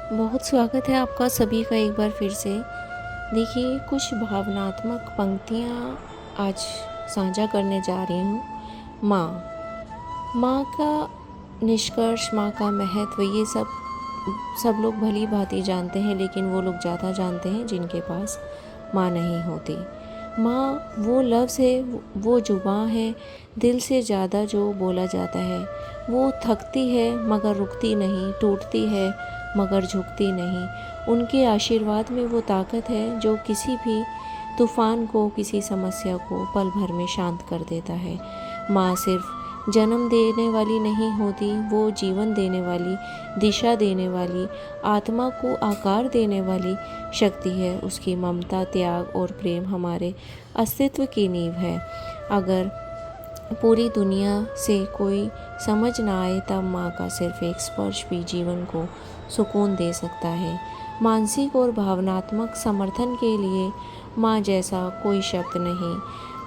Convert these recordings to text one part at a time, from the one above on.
बहुत स्वागत है आपका सभी का एक बार फिर से। देखिए, कुछ भावनात्मक पंक्तियाँ आज साझा करने जा रही हूँ। माँ। माँ का निष्कर्ष, माँ का महत्व, ये सब लोग भली भांति जानते हैं, लेकिन वो लोग ज़्यादा जानते हैं जिनके पास माँ नहीं होती। माँ वो लफ्ज़ है, वो जुबां है, दिल से ज़्यादा जो बोला जाता है। वो थकती है मगर रुकती नहीं, टूटती है मगर झुकती नहीं। उनके आशीर्वाद में वो ताकत है जो किसी भी तूफ़ान को, किसी समस्या को पल भर में शांत कर देता है। माँ सिर्फ जन्म देने वाली नहीं होती, वो जीवन देने वाली, दिशा देने वाली, आत्मा को आकार देने वाली शक्ति है। उसकी ममता, त्याग और प्रेम हमारे अस्तित्व की नींव है। अगर पूरी दुनिया से कोई समझ ना आए, तब माँ का सिर्फ एक स्पर्श भी जीवन को सुकून दे सकता है। मानसिक और भावनात्मक समर्थन के लिए माँ जैसा कोई शब्द नहीं।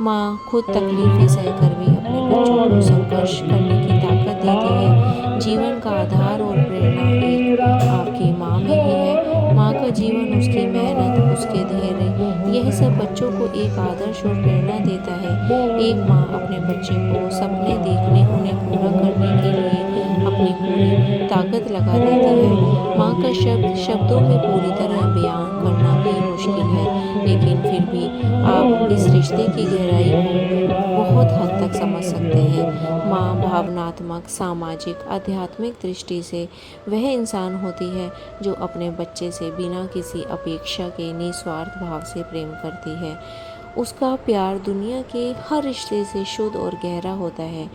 माँ खुद तकलीफ़ें सहकर भी अपने बच्चों को संघर्ष करने की ताकत देती है। जीवन का आधार और प्रेरणा एक आपकी माँ में ही है। माँ का जीवन, उसकी मेहनत, उसके धैर्य, यह सब बच्चों को एक आदर्श और प्रेरणा देता है। एक माँ अपने बच्चे को सपने देखने, उन्हें पूरा करने के लिए अपनी पूरी ताकत लगा देती है। माँ का शब्द शब्दों में पूरी तरह बयान करना भी मुश्किल है, लेकिन फिर भी आप इस रिश्ते की गहराई को बहुत हद तक समझ सकते हैं। माँ भावनात्मक, सामाजिक, आध्यात्मिक दृष्टि से वह इंसान होती है जो अपने बच्चे से बिना किसी अपेक्षा के निस्वार्थ भाव से प्रेम करती है। उसका प्यार दुनिया के हर रिश्ते से शुद्ध और गहरा होता है।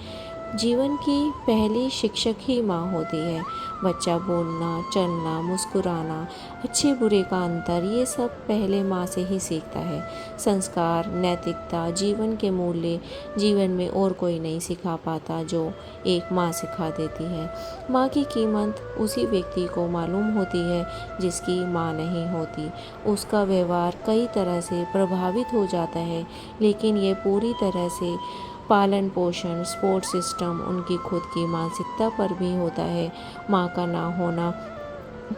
जीवन की पहली शिक्षक ही माँ होती है। बच्चा बोलना, चलना, मुस्कुराना, अच्छे बुरे का अंतर, ये सब पहले माँ से ही सीखता है। संस्कार, नैतिकता, जीवन के मूल्य जीवन में और कोई नहीं सिखा पाता जो एक माँ सिखा देती है। माँ की कीमत उसी व्यक्ति को मालूम होती है जिसकी माँ नहीं होती। उसका व्यवहार कई तरह से प्रभावित हो जाता है, लेकिन ये पूरी तरह से पालन पोषण, सपोर्ट सिस्टम, उनकी खुद की मानसिकता पर भी होता है। माँ का ना होना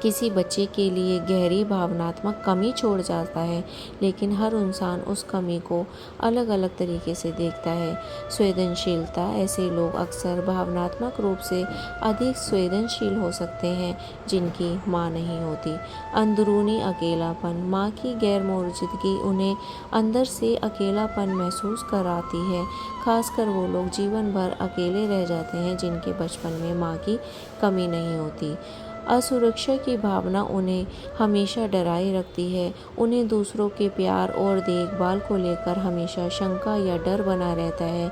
किसी बच्चे के लिए गहरी भावनात्मक कमी छोड़ जाता है, लेकिन हर इंसान उस कमी को अलग अलग तरीके से देखता है। संवेदनशीलता, ऐसे लोग अक्सर भावनात्मक रूप से अधिक संवेदनशील हो सकते हैं जिनकी माँ नहीं होती। अंदरूनी अकेलापन, माँ की गैर मौजूदगी उन्हें अंदर से अकेलापन महसूस कराती है। खासकर वो लोग जीवन भर अकेले रह जाते हैं जिनके बचपन में माँ की कमी नहीं होती। असुरक्षा की भावना उन्हें हमेशा डराए रखती है। उन्हें दूसरों के प्यार और देखभाल को लेकर हमेशा शंका या डर बना रहता है।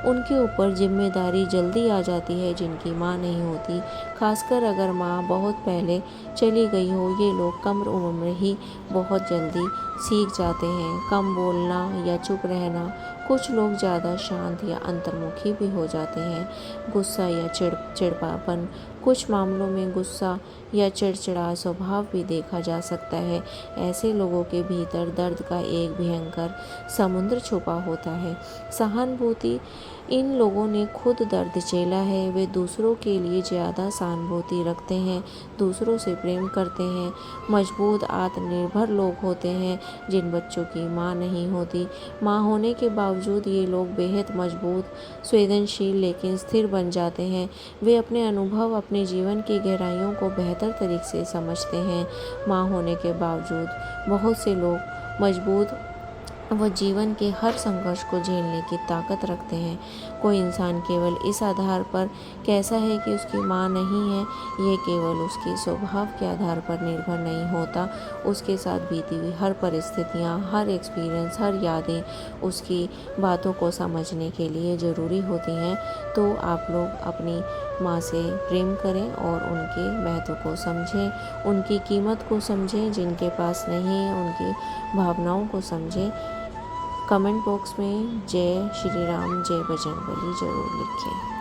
उनके ऊपर जिम्मेदारी जल्दी आ जाती है जिनकी माँ नहीं होती। खासकर अगर माँ बहुत पहले चली गई हो, ये लोग कम उम्र में ही बहुत जल्दी सीख जाते हैं। कम बोलना या चुप रहना, कुछ लोग ज़्यादा शांत या अंतर्मुखी भी हो जाते हैं। गुस्सा या चिड़चिड़ापन, कुछ मामलों में गुस्सा या चिड़चिड़ा स्वभाव भी देखा जा सकता है। ऐसे लोगों के भीतर दर्द का एक भयंकर समुद्र छुपा होता है। सहानुभूति, इन लोगों ने खुद दर्द झेला है। वे दूसरों के लिए ज़्यादा सहानुभूति रखते हैं, दूसरों से प्रेम करते हैं। मजबूत, आत्मनिर्भर लोग होते हैं जिन बच्चों की माँ नहीं होती। माँ होने के बावजूद ये लोग बेहद मजबूत, संवेदनशील लेकिन स्थिर बन जाते हैं। वे अपने अनुभव, अपने जीवन की गहराइयों को बेहतर तरीके से समझते हैं। माँ होने के बावजूद बहुत से लोग मजबूत व जीवन के हर संघर्ष को झेलने की ताकत रखते हैं। कोई इंसान केवल इस आधार पर कैसा है कि उसकी माँ नहीं है, यह केवल उसके स्वभाव के आधार पर निर्भर नहीं होता। उसके साथ बीती हुई हर परिस्थितियाँ, हर एक्सपीरियंस, हर यादें उसकी बातों को समझने के लिए ज़रूरी होती हैं। तो आप लोग अपनी माँ से प्रेम करें और उनके महत्व को समझें, उनकी कीमत को समझें। जिनके पास नहीं है, उनकी भावनाओं को समझें। कमेंट बॉक्स में जय श्री राम, जय बजरंगबली ज़रूर लिखें।